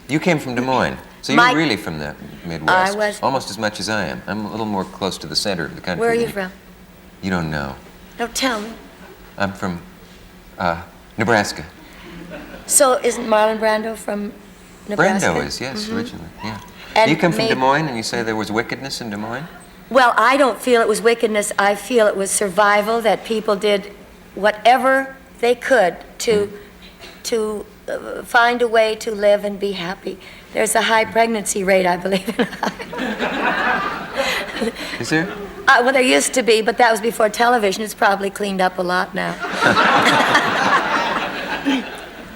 You came from Des Moines, so you're really from the Midwest. I was. Almost as much as I am. I'm a little more close to the center of the country. Where are you from? You don't know. No, tell me. I'm from Nebraska. So isn't Marlon Brando from Nebraska? Brando is, yes, originally, yeah. And You come from Des Moines and you say there was wickedness in Des Moines? Well, I don't feel it was wickedness. I feel it was survival, that people did whatever they could to find a way to live and be happy. There's a high pregnancy rate, I believe. Is there? Well, there used to be, but that was before television. It's probably cleaned up a lot now.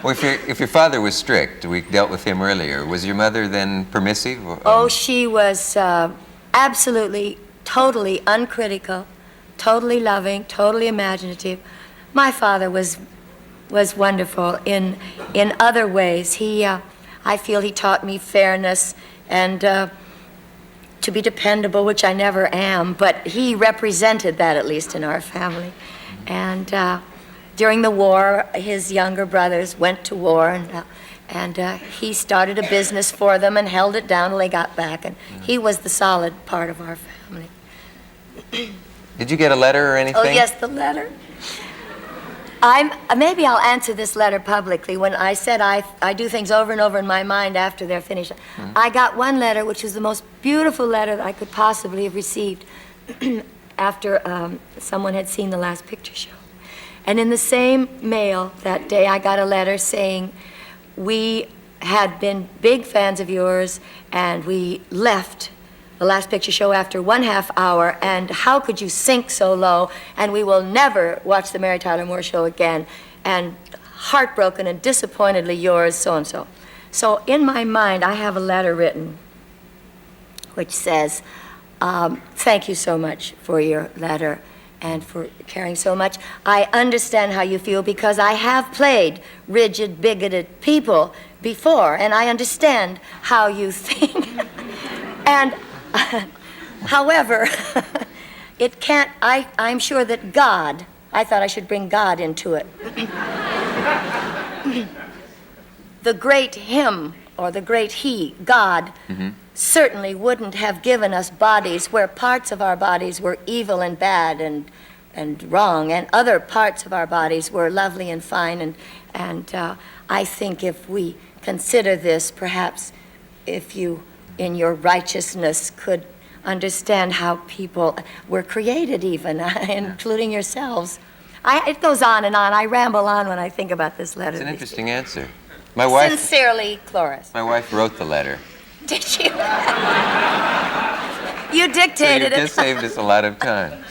Well, if your father was strict, we dealt with him earlier, was your mother then permissive? Or, Oh, she was absolutely, totally uncritical, totally loving, totally imaginative. My father was wonderful in other ways. I feel he taught me fairness and to be dependable, which I never am, but he represented that, at least in our family. And during the war, his younger brothers went to war, and he started a business for them and held it down till they got back, and he was the solid part of our family. Did you get a letter or anything? Oh, yes, the letter. Maybe I'll answer this letter publicly. When I said I do things over and over in my mind after they're finished. Mm-hmm. I got one letter, which was the most beautiful letter that I could possibly have received after someone had seen the last picture show. And in the same mail that day, I got a letter saying, we had been big fans of yours, and we left the last picture show after 1/2 hour, and how could you sink so low, and we will never watch the Mary Tyler Moore Show again, and heartbroken and disappointedly yours, so-and-so. So in my mind, I have a letter written which says, thank you so much for your letter and for caring so much. I understand how you feel because I have played rigid, bigoted people before, and I understand how you think. And however, it can't, I'm sure that God, I thought I should bring God into it. The great him, or the great he, God, certainly wouldn't have given us bodies where parts of our bodies were evil and bad and wrong, and other parts of our bodies were lovely and fine. And I think if we consider this, perhaps if you, in your righteousness, could understand how people were created even, including yourselves. It goes on and on. I ramble on when I think about this letter. It's an interesting answer. My wife... Sincerely, Cloris. My wife wrote the letter. Did you? You dictated it. So you just saved us a lot of time.